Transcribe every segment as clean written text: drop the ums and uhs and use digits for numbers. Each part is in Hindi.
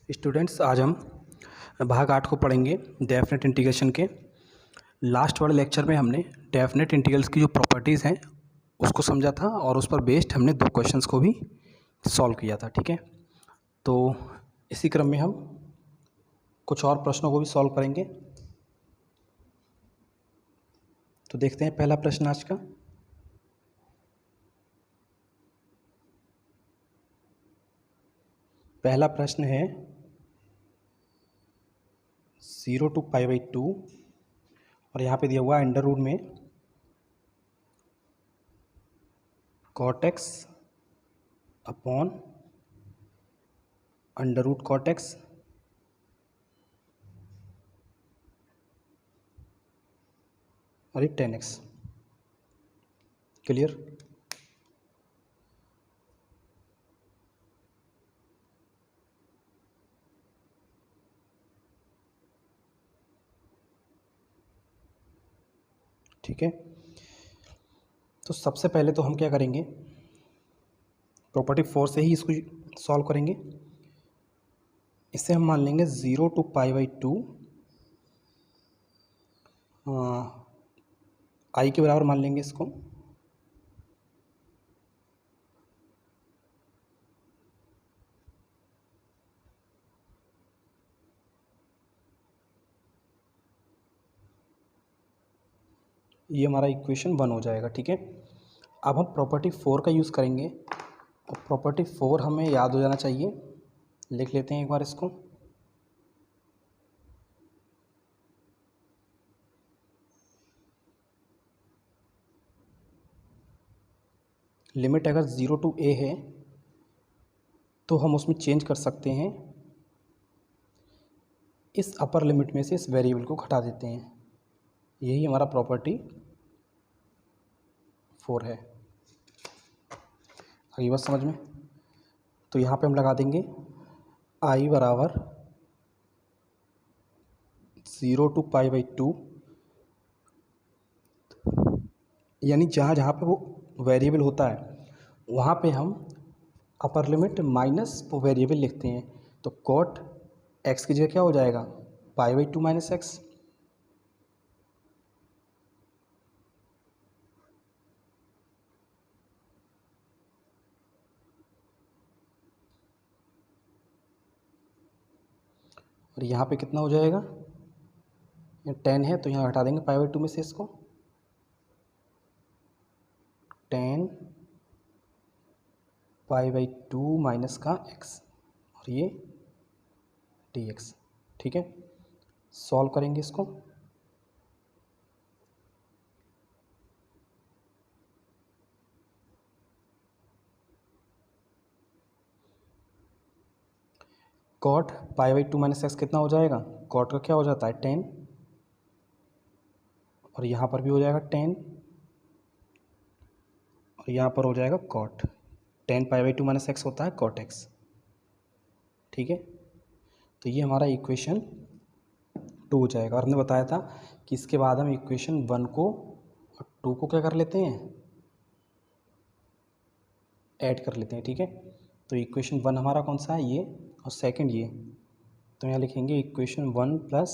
स्टूडेंट्स, आज हम भाग 8 को पढ़ेंगे डेफिनेट इंटीग्रेशन के। लास्ट वाले लेक्चर में हमने डेफिनेट इंटीग्रल्स की जो प्रॉपर्टीज़ हैं उसको समझा था और उस पर बेस्ड हमने 2 क्वेश्चंस को भी सॉल्व किया था। ठीक है, तो इसी क्रम में हम कुछ और प्रश्नों को भी सॉल्व करेंगे। तो देखते हैं पहला प्रश्न आज का। पहला प्रश्न है 0 to π/2 और यहाँ पे दिया हुआ अंडर रूट में cot x upon under root cot x और ये tan x। क्लियर? ठीक है, तो सबसे पहले तो हम क्या करेंगे, प्रॉपर्टी 4 से ही इसको सॉल्व करेंगे। इससे हम मान लेंगे 0 to π/2 आई के बराबर मान लेंगे इसको। ये हमारा इक्वेशन 1 हो जाएगा। ठीक है, अब हम प्रॉपर्टी 4 का यूज़ करेंगे और प्रॉपर्टी 4 हमें याद हो जाना चाहिए। लिख लेते हैं एक बार इसको। लिमिट अगर 0 to a है तो हम उसमें चेंज कर सकते हैं, इस अपर लिमिट में से इस वेरिएबल को घटा देते हैं। यही हमारा प्रॉपर्टी 4 है। आगे बात समझ में? तो यहाँ पे हम लगा देंगे i बराबर 0 to π/2, यानी जहाँ जहाँ पे वो वेरिएबल होता है वहाँ पे हम अपर लिमिट माइनस वो वेरिएबल लिखते हैं। तो cot x की जगह क्या हो जाएगा, π/2 माइनस एक्स। और यहाँ पे कितना हो जाएगा, ये 10 है तो यहाँ हटा देंगे π/2 में से इसको। 10 π/2 माइनस का x और ये dx। ठीक है, सॉल्व करेंगे इसको। cot π/2 माइनस एक्स कितना हो जाएगा, cot का क्या हो जाता है 10 और यहाँ पर भी हो जाएगा 10 और यहाँ पर हो जाएगा cot। 10 π/2 माइनस एक्स होता है cot x। ठीक है, तो ये हमारा इक्वेशन 2 हो जाएगा। और हमने बताया था कि इसके बाद हम इक्वेशन 1 को और 2 को क्या कर लेते हैं, ऐड कर लेते हैं। ठीक है, तो इक्वेशन 1 हमारा कौन सा है, ये, और सेकंड ये। तो यहाँ लिखेंगे equation 1 plus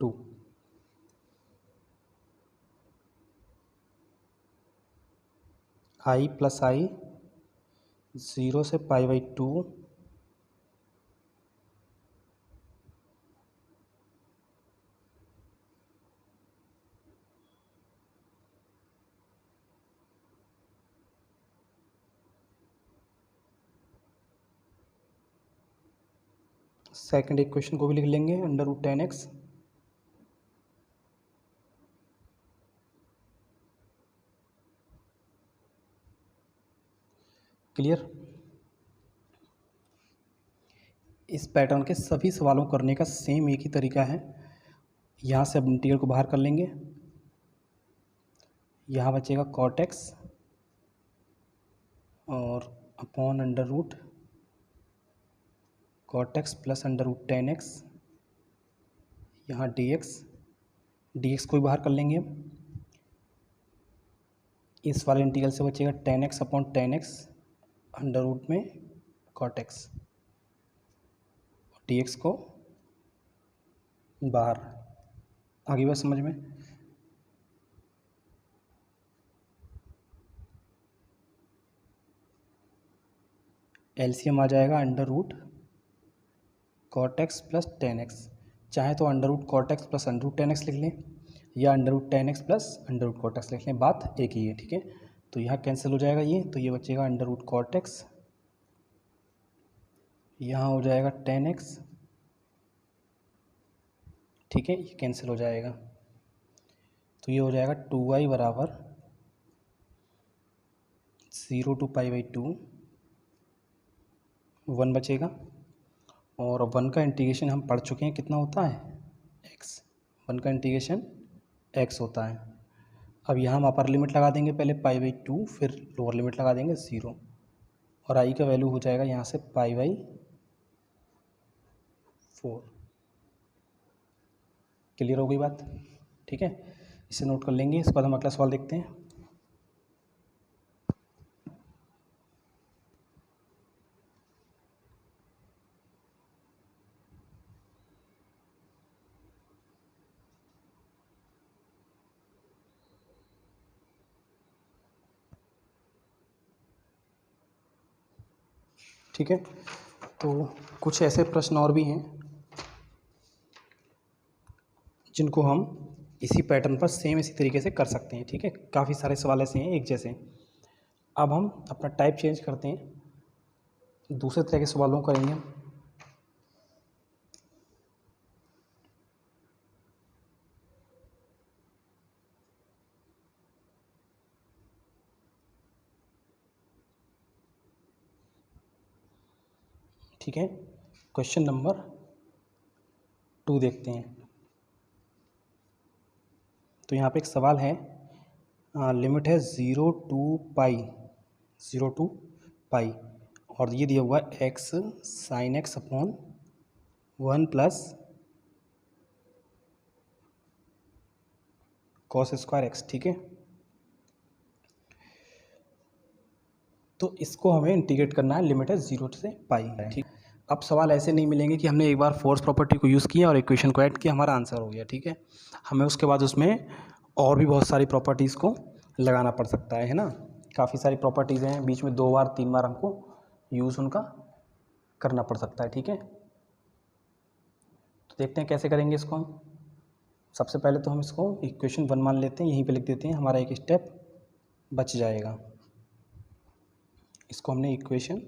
two. I plus I 0 से π/2 सेकंड इक्वेशन को भी लिख लेंगे अंडर रूट 10x। क्लियर? इस पैटर्न के सभी सवालों करने का सेम एक ही तरीका है। यहाँ से अब इंटीग्रल को बाहर कर लेंगे, यहाँ बचेगा cot x और upon under root cot x plus under root 10x, यहाँ dx को भी बाहर कर लेंगे। इस वाले इंटीग्रल से बचेगा tan x upon tan x under root में cot x, dx को बाहर। आगे बात समझ में। एलसीएम आ जाएगा under root cot x plus tan x। चाहे तो under root cot x plus under root tan x लिख लें या under root tan x plus under root cot x लिख लें, बात एक ही है, ठीक है। तो यहाँ कैंसिल हो जाएगा ये, तो ये बचेगा अंडर रूट cot x, यहाँ हो जाएगा tan x, ठीक है, ये कैंसिल हो जाएगा। तो ये हो जाएगा 2y बराबर 0 to π/2, 1 बचेगा। और 1 का इंटीग्रेशन हम पढ़ चुके हैं, कितना होता है x, 1 का इंटीग्रेशन x होता है। अब यहाँ हम अपर लिमिट लगा देंगे पहले π/2, फिर लोअर लिमिट लगा देंगे 0, और i का वैल्यू हो जाएगा यहाँ से π/4। क्लियर हो गई बात, ठीक है, इसे नोट कर लेंगे। इसके बाद हम अगला सवाल देखते हैं। ठीक है, तो कुछ ऐसे प्रश्न और भी हैं जिनको हम इसी पैटर्न पर सेम इसी तरीके से कर सकते हैं, ठीक है। काफ़ी सारे सवाल ऐसे हैं एक जैसे। अब हम अपना टाइप चेंज करते हैं, दूसरे तरह के सवालों को करेंगे। ठीक है, क्वेश्चन नंबर 2 देखते हैं। तो यहाँ पे एक सवाल है, लिमिट है 0 to π, और ये दिया हुआ है x sin x upon 1 plus cos square x, ठीक है। तो इसको हमें इंटीग्रेट करना है, लिमिट है 0 से π, ठीक। अब सवाल ऐसे नहीं मिलेंगे कि हमने एक बार फोर्स प्रॉपर्टी को यूज़ किया और इक्वेशन को ऐड किया, हमारा आंसर हो गया, ठीक है। हमें उसके बाद उसमें और भी बहुत सारी प्रॉपर्टीज़ को लगाना पड़ सकता है ना। काफ़ी सारी प्रॉपर्टीज़ हैं, बीच में 2 बार 3 बार हमको यूज़ उनका करना पड़ सकता है, ठीक है। तो देखते हैं कैसे करेंगे इसको हम। सबसे पहले तो हम इसको इक्वेशन 1 मान लेते हैं, यहीं पे लिख देते हैं, हमारा एक स्टेप बच जाएगा। इसको हमने इक्वेशन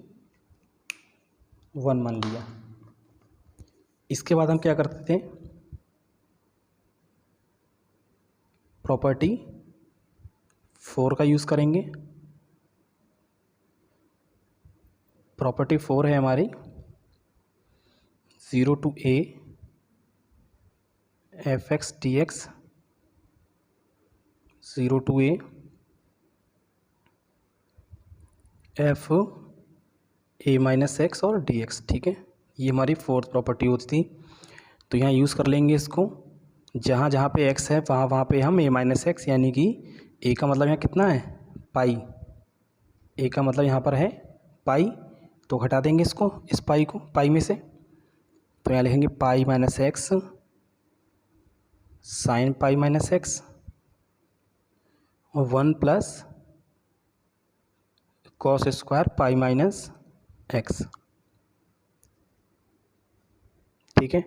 1 मान लिया। इसके बाद हम क्या करते थे, प्रॉपर्टी 4 का यूज़ करेंगे। प्रॉपर्टी 4 है हमारी 0 to a f(x) dx, 0 to a f a minus x और dx, ठीक है। ये हमारी 4th प्रॉपर्टी होती थी। तो यहाँ यूज़ कर लेंगे इसको, जहाँ जहाँ पे x है वहाँ वहाँ पे हम a माइनस एक्स, यानी कि a का मतलब यहाँ कितना है पाई, a का मतलब यहाँ पर है पाई, तो घटा देंगे इसको, इस पाई को पाई में से। तो यहाँ लिखेंगे पाई minus x sine pi minus x और 1 plus cos square pi minus x, ठीक है।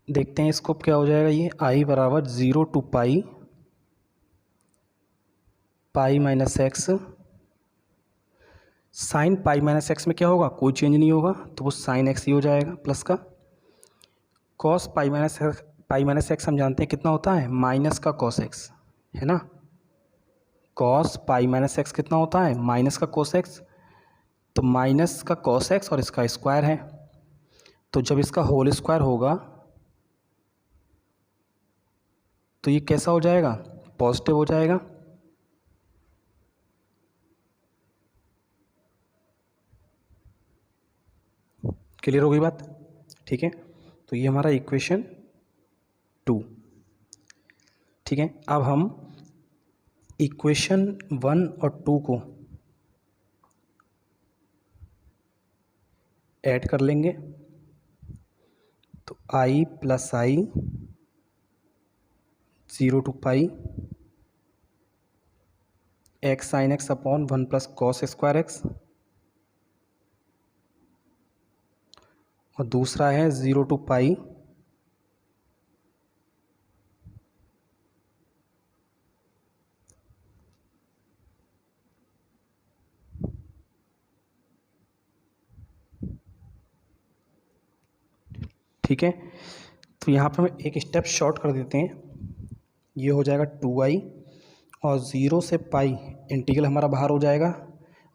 देखते हैं इसको क्या हो जाएगा, ये i बराबर 0 to pi minus x. Sine pi minus x में क्या होगा, कोई चेंज नहीं होगा, तो वो साइन एक्स ही हो जाएगा प्लस का। कॉस पाई माइनस एक्स हम जानते हैं कितना होता है, माइनस का कॉस एक्स, है ना। कॉस पाई माइनस एक्स कितना होता है, माइनस का कॉस एक्स, तो माइनस का कॉस एक्स और इसका स्क्वायर है, तो जब इसका होल स्क्वायर होगा तो ये कैसा हो जाएगा, पॉजिटिव हो जाएगा। क्लियर हो गई बात, ठीक है। तो ये हमारा इक्वेशन 2, ठीक है। अब हम इक्वेशन 1 और 2 को ऐड कर लेंगे तो i plus I 0 to pi x sine x upon 1 plus cos square x, और दूसरा है 0 टू पाई ठीक है। तो यहाँ पर हम एक स्टेप शॉर्ट कर देते हैं, ये हो जाएगा 2i और 0 से पाई इंटीग्रल हमारा बाहर हो जाएगा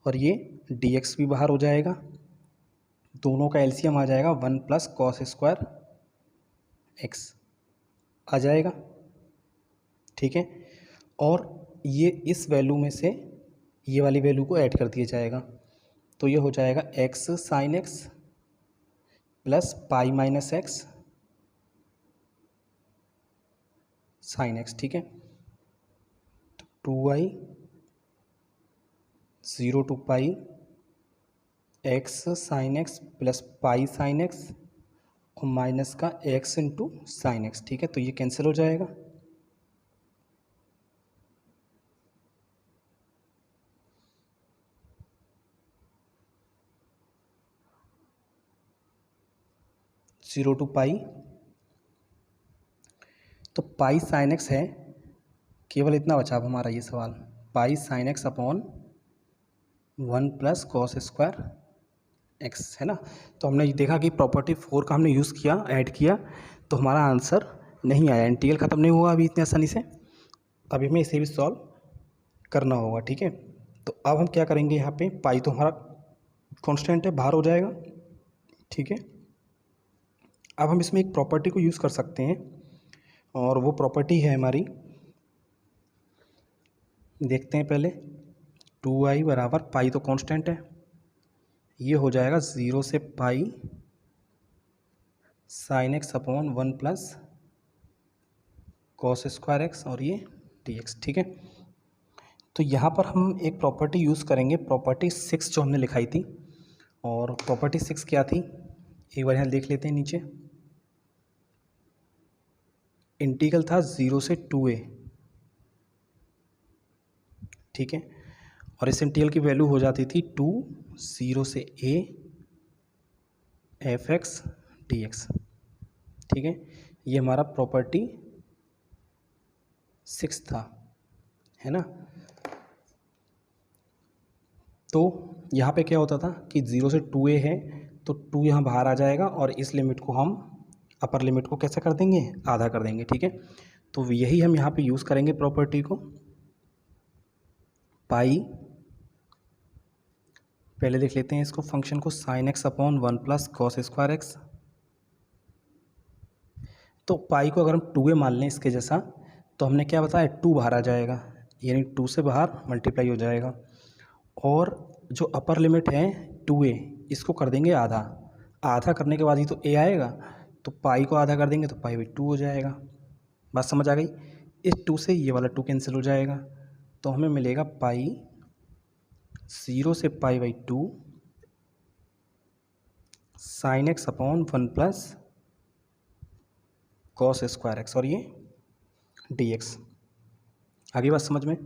और ये dx भी बाहर हो जाएगा, दोनों का एलसीएम आ जाएगा 1 प्लस कॉस स्क्वायर एक्स आ जाएगा, ठीक है। और ये इस वैल्यू में से ये वाली वैल्यू को ऐड कर दिया जाएगा, तो ये हो जाएगा x sine x plus pi minus x sine x, ठीक है। तो 2i 0 to pi x sine x plus pi sine x और माइनस का एक्स इंटू साइन एक्स, ठीक है। तो ये कैंसिल हो जाएगा, जीरो टू पाई, तो पाई साइन एक्स है, केवल इतना बचा अब हमारा ये सवाल, पाई sine x upon 1 plus cos square x, है ना। तो हमने देखा कि प्रॉपर्टी 4 का हमने यूज़ किया, ऐड किया, तो हमारा आंसर नहीं आया, इंटीग्रल ख़त्म नहीं हुआ अभी इतनी आसानी से, अभी हमें इसे भी सॉल्व करना होगा, ठीक है। तो अब हम क्या करेंगे, यहाँ पे पाई तो हमारा कांस्टेंट है, बाहर हो जाएगा, ठीक है। अब हम इसमें एक प्रॉपर्टी को यूज़ कर सकते हैं और वो प्रॉपर्टी है हमारी, देखते हैं पहले। 2i बराबर पाई तो कांस्टेंट है, ये हो जाएगा 0 से पाई sine x upon 1 plus cos square x और ये dx, ठीक है। तो यहाँ पर हम एक प्रॉपर्टी यूज़ करेंगे, प्रॉपर्टी 6 जो हमने लिखाई थी, और प्रॉपर्टी 6 क्या थी एक बार यहाँ देख लेते हैं नीचे। इंटीग्रल था 0 से 2a, ठीक है, और इस इंटीग्रल की वैल्यू हो जाती थी 2 0 से a F x D x, ठीक है। ये हमारा प्रॉपर्टी 6 था, है ना। तो यहाँ पे क्या होता था कि 0 से 2a है तो 2 यहाँ बाहर आ जाएगा और इस लिमिट को हम अपर लिमिट को कैसे कर देंगे, आधा कर देंगे, ठीक है। तो यही हम यहाँ पे यूज़ करेंगे प्रॉपर्टी को, पाई, पहले देख लेते हैं इसको फंक्शन को, sign x upon 1 plus cos square x. तो पाई को अगर हम 2a मान लें इसके जैसा, तो हमने क्या बताया, 2 बाहर आ जाएगा, यानी 2 से बाहर मल्टीप्लाई हो जाएगा, और जो अपर लिमिट है 2a, इसको कर देंगे आधा, आधा करने के बाद ही तो a आएगा, तो पाई को आधा कर देंगे तो पाई बाई 2 हो जाएगा। बात समझ आ गई। इस 2 से ये वाला 2 कैंसिल हो जाएगा, तो हमें मिलेगा पाई 0 से pi by 2 sign x upon 1 plus cos square x और ये dx। आगे बात समझ में।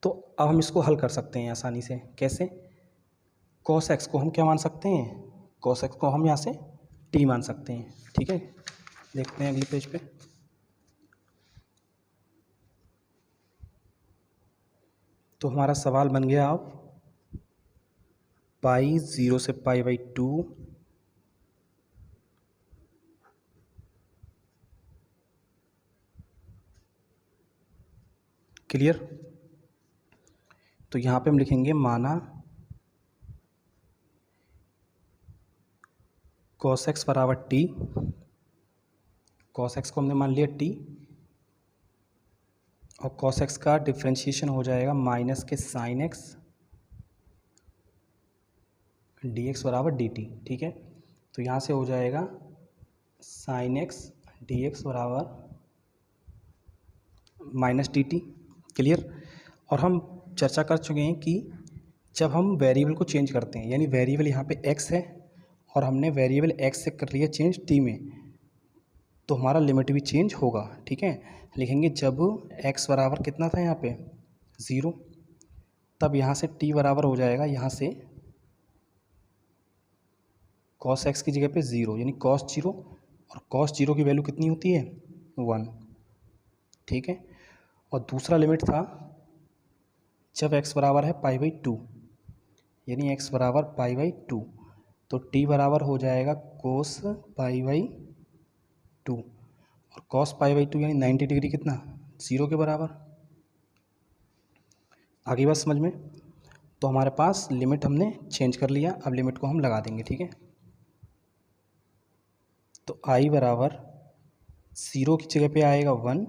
तो अब हम इसको हल कर सकते हैं आसानी से, कैसे, कॉस एक्स को हम क्या मान सकते हैं, कॉस एक्स को हम यहाँ से t मान सकते हैं, ठीक है। देखते हैं अगले पेज पे। तो हमारा सवाल बन गया अब पाई 0 से पाई बाई 2 क्लियर। तो यहाँ पे हम लिखेंगे माना कॉस एक्स बराबर टी, कॉस एक्स को हमने मान लिया टी, और कॉस एक्स का डिफ्रेंशिएशन हो जाएगा माइनस के साइन एक्स डी एक्स बराबर डी टी, ठीक है। तो यहाँ से हो जाएगा साइन एक्स डी एक्स बराबर माइनस डी टी, क्लियर। और हम चर्चा कर चुके हैं कि जब हम वेरिएबल को चेंज करते हैं, यानी वेरिएबल यहाँ पे x है और हमने वेरिएबल x से कर लिया चेंज t में, तो हमारा लिमिट भी चेंज होगा। ठीक है, लिखेंगे जब x बराबर कितना था यहाँ पे 0, तब यहाँ से t बराबर हो जाएगा यहाँ से cos x की जगह पे 0, यानी cos 0, और cos 0 की वैल्यू कितनी होती है 1। ठीक है, और दूसरा लिमिट था जब x बराबर है π/2, यानी x बराबर π/2, तो t बराबर हो जाएगा cos π/2, और cos π/2 यानी 90 डिग्री कितना 0 के बराबर। आगे बात समझ में? तो हमारे पास लिमिट हमने चेंज कर लिया, अब लिमिट को हम लगा देंगे। ठीक है, तो i बराबर 0 की जगह पे आएगा 1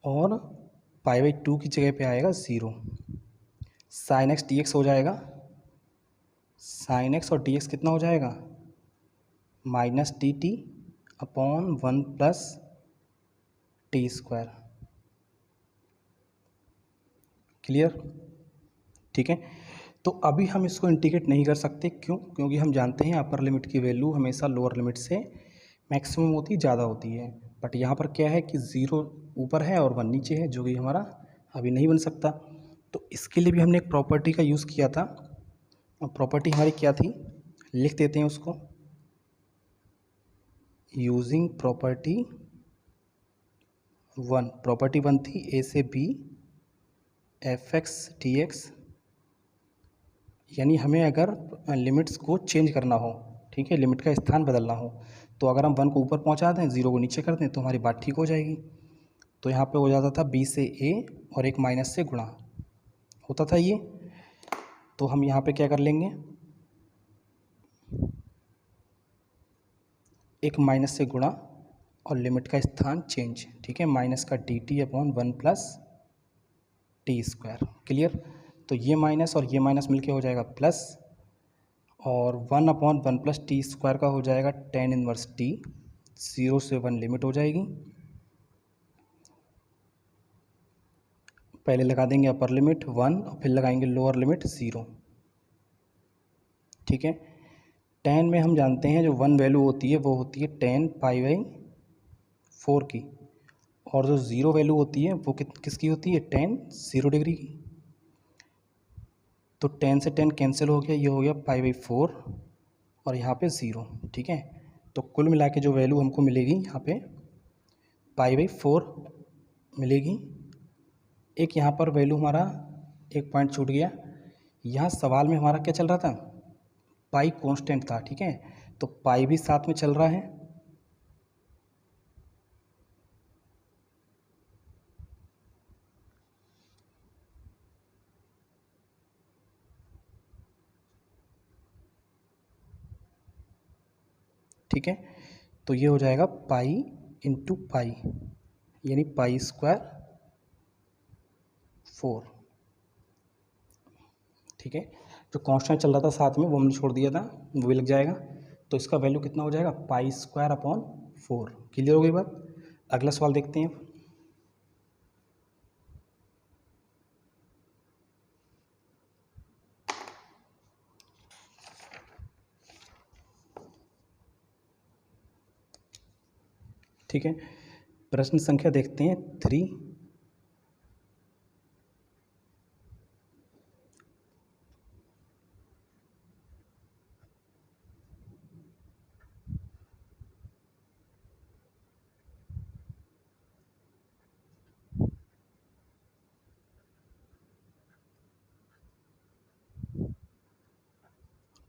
और π/2 की जगह पे आएगा 0। sin x dx हो जाएगा, sin x और dx कितना हो जाएगा -dt/1 + t²। क्लियर? ठीक है, तो अभी हम इसको इंटीग्रेट नहीं कर सकते, क्यों? क्योंकि हम जानते हैं अपर लिमिट की वैल्यू हमेशा लोअर लिमिट से मैक्सिमम होती ज़्यादा होती है। बट यहाँ पर क्या है कि 0 ऊपर है और 1 नीचे है, जो कि हमारा अभी नहीं बन सकता। तो इसके लिए भी हमने एक प्रॉपर्टी का यूज़ किया था, और प्रॉपर्टी हमारी क्या थी, लिख देते हैं उसको। यूजिंग प्रॉपर्टी 1, प्रॉपर्टी 1 थी a से b fx dx, यानी हमें अगर लिमिट्स को चेंज करना हो, ठीक है, लिमिट का स्थान बदलना हो, तो अगर हम 1 को ऊपर पहुंचा दें, 0 को नीचे कर दें, तो हमारी बात ठीक हो जाएगी। तो यहाँ पे हो जाता था b से a और एक माइनस से गुणा होता था ये। तो हम यहाँ पे क्या कर लेंगे, एक माइनस से गुणा और लिमिट का स्थान चेंज। ठीक है, माइनस का dt/1 + t²। क्लियर? तो ये माइनस और ये माइनस मिलके हो जाएगा प्लस, और 1/1 + t² का हो जाएगा tan 1 t। 0 से 1 लिमिट हो जाएगी, पहले लगा देंगे अपर लिमिट 1 और फिर लगाएंगे लोअर लिमिट 0। ठीक है, tan में हम जानते हैं जो 1 वैल्यू होती है वो होती है tan π/4 की, और जो 0 वैल्यू होती है वो किसकी होती है tan 0 डिग्री की। तो tan से tan कैंसिल हो गया, ये हो गया π/4 और यहाँ पे 0। ठीक है, तो कुल मिला के जो वैल्यू हमको मिलेगी यहाँ पे π/4 मिलेगी। एक यहाँ पर वैल्यू हमारा एक पॉइंट छूट गया, यहाँ सवाल में हमारा क्या चल रहा था, पाई कांस्टेंट था। ठीक है, तो पाई भी साथ में चल रहा है, ठीक है, तो ये हो जाएगा पाई इंटू पाई, यानी π² 4। ठीक है, जो कांस्टेंट चल रहा था साथ में वो हमने छोड़ दिया था, वो भी लग जाएगा। तो इसका वैल्यू कितना हो जाएगा π² 4। क्लियर हो गई बात? अगला सवाल देखते हैं। ठीक है, प्रश्न संख्या देखते हैं 3।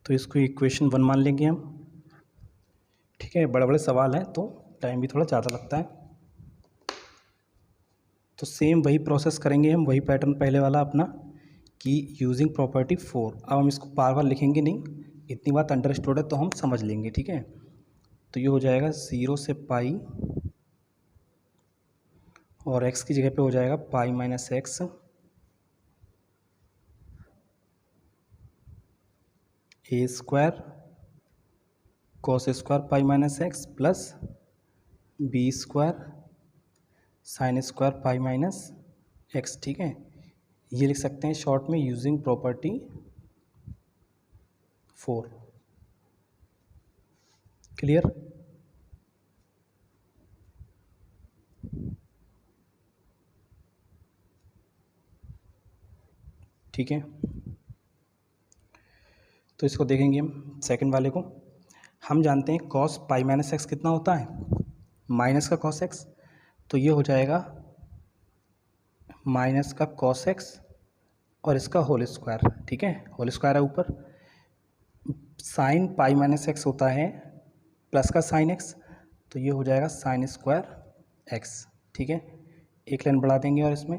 तो इसको इक्वेशन 1 मान लेंगे हम। ठीक है, बड़े बड़े सवाल हैं तो टाइम भी थोड़ा ज़्यादा लगता है, तो सेम वही प्रोसेस करेंगे हम, वही पैटर्न पहले वाला अपना, कि यूजिंग प्रॉपर्टी 4। अब हम इसको बार बार लिखेंगे नहीं, इतनी बात अंडरस्टूड है तो हम समझ लेंगे। ठीक है, तो ये हो जाएगा 0 से पाई और x की जगह पे हो जाएगा π-x a² cos² π-x plus b² sin² π-x। ठीक है, ये लिख सकते हैं शॉर्ट में यूजिंग प्रॉपर्टी 4। क्लियर? ठीक है, तो इसको देखेंगे हम सेकंड वाले को। हम जानते हैं कॉस पाई माइनस एक्स कितना होता है, माइनस का कॉस एक्स, तो ये हो जाएगा माइनस का कॉस एक्स और इसका होल स्क्वायर। ठीक है, होल स्क्वायर है ऊपर। साइन पाई माइनस एक्स होता है प्लस का साइन एक्स, तो ये हो जाएगा साइन स्क्वायर एक्स। ठीक है, एक लाइन बढ़ा देंगे और इसमें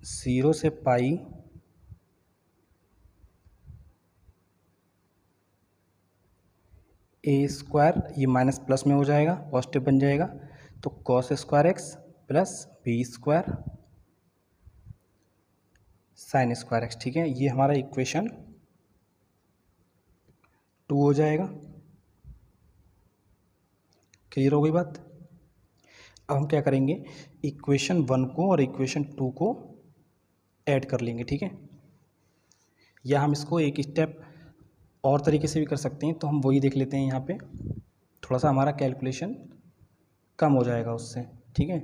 0 से पाई ए स्क्वायर, ये माइनस प्लस में हो जाएगा, पॉजिटिव बन जाएगा, तो cos square x plus B square sine square x. ठीक है, ये हमारा इक्वेशन 2 हो जाएगा। क्लियर हो गई बात? अब हम क्या करेंगे, इक्वेशन 1 को और इक्वेशन 2 को ऐड कर लेंगे। ठीक है, या हम इसको एक स्टेप और तरीके से भी कर सकते हैं, तो हम वही देख लेते हैं। यहाँ पे थोड़ा सा हमारा कैलकुलेशन कम हो जाएगा उससे। ठीक है,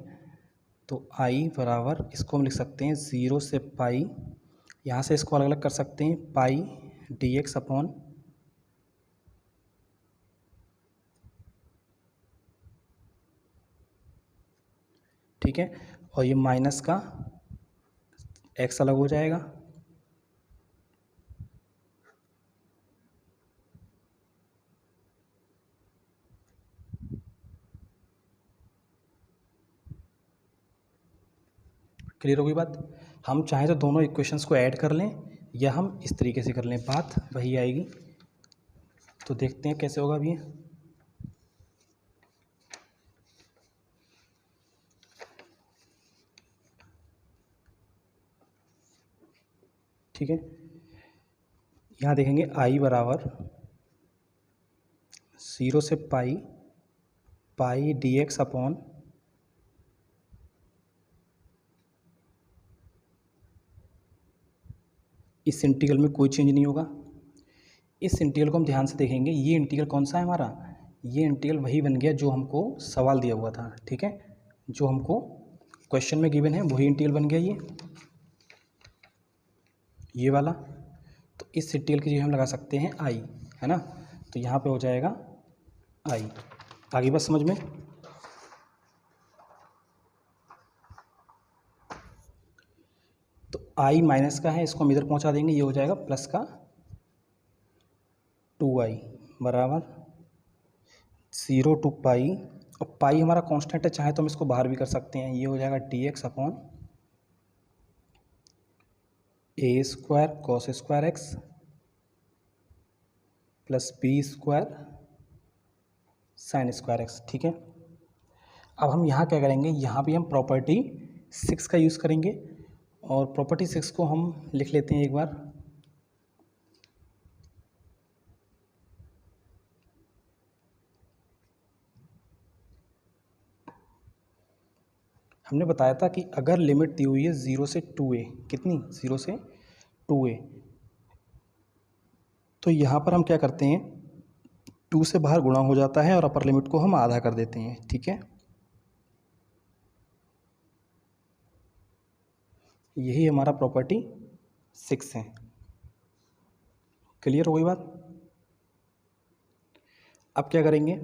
तो आई बराबर इसको हम लिख सकते हैं 0 से पाई, यहाँ से इसको अलग अलग कर सकते हैं, पाई डी एक्स अपॉन ठीक है, और ये माइनस का एक्स अलग हो जाएगा। क्लियर हो गई बात? हम चाहें तो दोनों इक्वेशंस को ऐड कर लें या हम इस तरीके से कर लें, बात वही आएगी। तो देखते हैं कैसे होगा अभी। ठीक है, यहाँ देखेंगे आई बराबर 0 से पाई पाई डी एक्स अपॉन इस इंटीग्रल में कोई चेंज नहीं होगा। इस इंटीग्रल को हम ध्यान से देखेंगे, ये इंटीग्रल कौन सा है हमारा, ये इंटीग्रल वही बन गया जो हमको सवाल दिया हुआ था। ठीक है, जो हमको क्वेश्चन में गिवन है वही इंटीग्रल बन गया ये वाला। तो इस इंटीग्रल की जगह हम लगा सकते हैं आई, है ना, तो यहाँ पे हो जाएगा आई। आगे बस समझ में। तो आई माइनस का है, इसको हम इधर पहुँचा देंगे, ये हो जाएगा प्लस का 2i बराबर 0 टू पाई, और पाई हमारा कांस्टेंट है, चाहे तो हम इसको बाहर भी कर सकते हैं, ये हो जाएगा d x upon a square cos square x plus B square sine square x. ठीक है, अब हम यहाँ क्या करेंगे, यहाँ भी हम प्रॉपर्टी 6 का यूज़ करेंगे, और प्रॉपर्टी 6 को हम लिख लेते हैं एक बार। हमने बताया था कि अगर लिमिट दी हुई है 0 से 2a, कितनी, 0 से 2a, तो यहाँ पर हम क्या करते हैं, 2 से बाहर गुणा हो जाता है और अपर लिमिट को हम आधा कर देते हैं। ठीक है, यही हमारा प्रॉपर्टी 6 है। क्लियर हो गई बात? अब क्या करेंगे,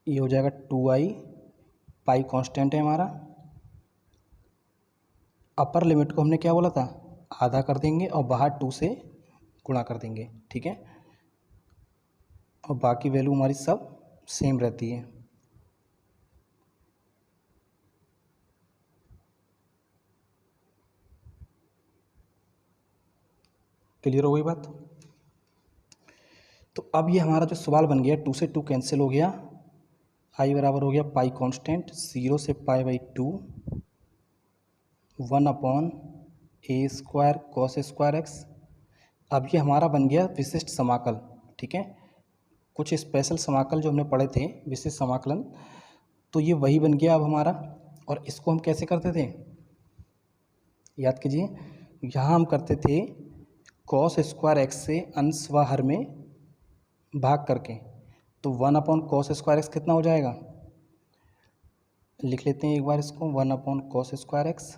ये हो जाएगा 2i, पाई कांस्टेंट है हमारा, अपर लिमिट को हमने क्या बोला था, आधा कर देंगे और बाहर 2 से गुणा कर देंगे। ठीक है, और बाकी वैल्यू हमारी सब सेम रहती है। क्लियर हो गई बात? तो अब ये हमारा जो सवाल बन गया, 2 से 2 कैंसिल हो गया, आई बराबर हो गया पाई कांस्टेंट 0 से pi by 2 1 upon a square cos square x. अब ये हमारा बन गया विशिष्ट समाकल। ठीक है, कुछ स्पेशल समाकल जो हमने पढ़े थे, विशेष समाकलन, तो ये वही बन गया अब हमारा। और इसको हम कैसे करते थे, याद कीजिए, यहाँ हम करते थे कॉस स्क्वायर एक्स से अंश व हर में भाग करके, तो 1/cos² कितना हो जाएगा, लिख लेते हैं एक बार इसको, 1/cos²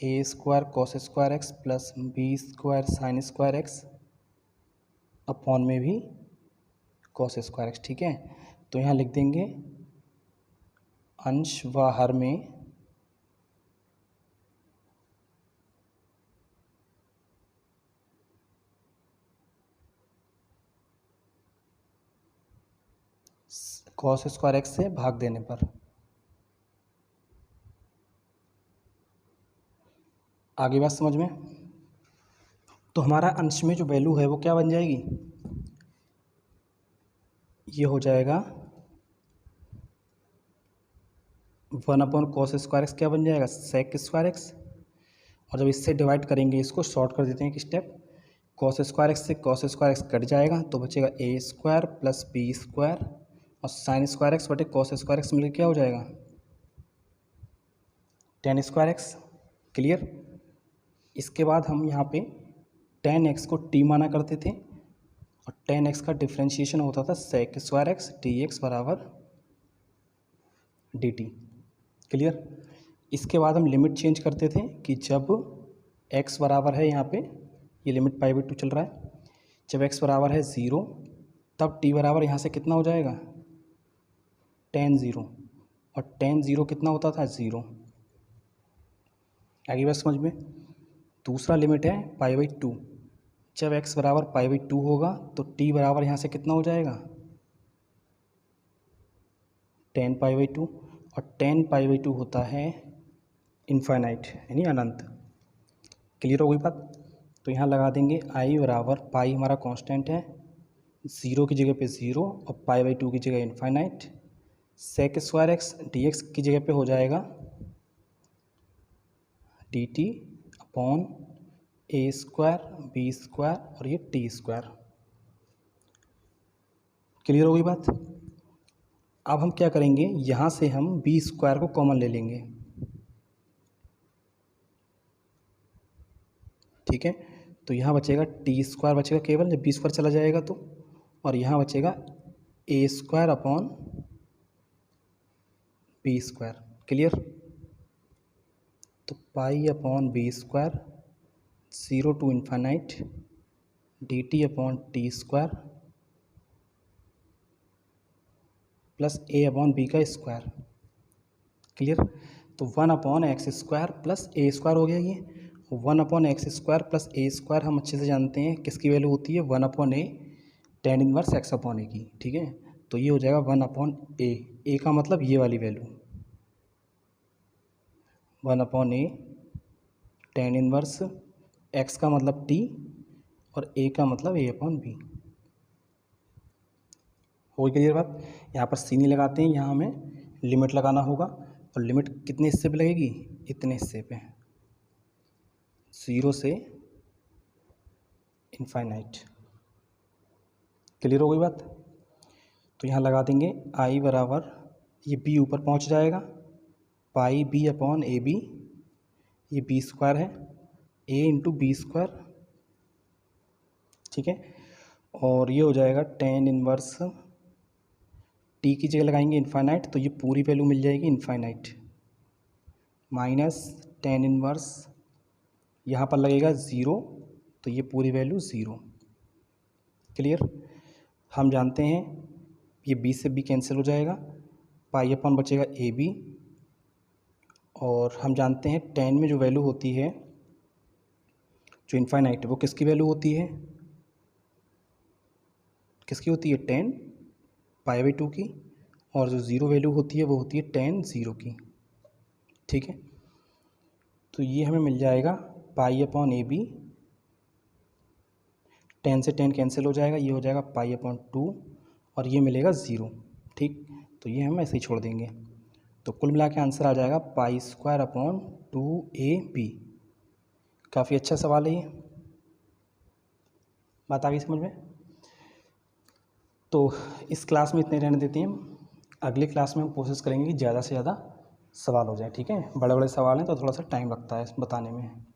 a² cos² plus b² sin² upon में भी cos², ठीक है। तो यहाँ लिख देंगे अंश व हर में cos² से भाग देने पर। आगे बात समझ में। तो हमारा अंश में जो वैल्यू है वो क्या बन जाएगी, ये हो जाएगा 1/cos² क्या बन जाएगा, sec²x। और जब इससे डिवाइड करेंगे, इसको शॉर्ट कर देते हैं एक स्टेप, cos² से cos² कट जाएगा तो बचेगा a² प्लस b² और sin² बटे cos² मिलकर क्या हो जाएगा, tan²x। क्लियर। इसके बाद हम यहाँ पे tan x को t माना करते थे और tan x का डिफ्रेंशिएशन होता था sec² dx बराबर dt। क्लियर। इसके बाद हम लिमिट चेंज करते थे कि जब x बराबर है, यहाँ पे ये लिमिट π/2 चल रहा है, जब x बराबर है 0 तब t बराबर यहाँ से कितना हो जाएगा, tan 0, और tan 0 कितना होता था, 0। आगे बात समझ में। दूसरा लिमिट है π/2, जब x बराबर π/2 होगा तो t बराबर यहाँ से कितना हो जाएगा, tan π/2, और tan π/2 होता है इनफाइनाइट यानी अनंत। क्लियर हो गई बात। तो यहाँ लगा देंगे i बराबर पाई हमारा कांस्टेंट है, 0 की जगह पे 0 और π/2 की जगह इनफाइनाइट, sec² dx की जगह पे हो जाएगा dt अपॉन a² b² और ये t²। क्लियर हो गई बात। अब हम क्या करेंगे, यहाँ से हम b² को कॉमन ले लेंगे, ठीक है। तो यहाँ बचेगा t² बचेगा केवल, जब b² चला जाएगा तो, और यहाँ बचेगा a² अपॉन b²। क्लियर। तो π/b² 0 to infinite dt upon t² plus a/b का स्क्वायर। क्लियर। तो 1/x² प्लस a² हो गया, ये 1/x² प्लस a² हम अच्छे से जानते हैं किसकी वैल्यू होती है, 1/a tan इनवर्स x/a की, ठीक है। तो ये हो जाएगा 1/a, a का मतलब ये वाली value, 1/a tan inverse x का मतलब t और a का मतलब a/b। हो गई क्लियर बात। यहाँ पर सी नहीं लगाते हैं, यहाँ हमें लिमिट लगाना होगा, और लिमिट कितने हिस्से पे लगेगी, इतने हिस्से पे, 0 से इनफाइनाइट। क्लियर हो गई बात। तो यहाँ लगा देंगे i बराबर, ये b ऊपर पहुँच जाएगा, π/b/ab, ये b² है, a इंटू b², ठीक है। और ये हो जाएगा tan इनवर्स, t की जगह लगाएंगे इनफाइनाइट तो ये पूरी वैल्यू मिल जाएगी इनफाइनाइट, माइनस tan इनवर्स, यहाँ पर लगेगा 0 तो ये पूरी वैल्यू 0। क्लियर। हम जानते हैं ये b से b कैंसिल हो जाएगा, π/, बचेगा ab, और हम जानते हैं tan में जो वैल्यू होती है, जो इनफाइनाइट वो किसकी वैल्यू होती है, किसकी होती है, tan π/2 की, और जो 0 वैल्यू होती है वो होती है tan 0 की, ठीक है। तो ये हमें मिल जाएगा π/ab, tan से tan कैंसिल हो जाएगा, ये हो जाएगा π/2 और ये मिलेगा 0, ठीक। तो ये हम ऐसे ही छोड़ देंगे, तो कुल मिला के आंसर आ जाएगा π²/2ab। काफ़ी अच्छा सवाल है ये। बात आ गई समझ में? तो इस क्लास में इतने रहने देते हैं, अगली क्लास में हम कोशिश करेंगे कि ज़्यादा से ज़्यादा सवाल हो जाए, ठीक है? बड़े बड़े सवाल हैं तो थोड़ा सा टाइम लगता है बताने में।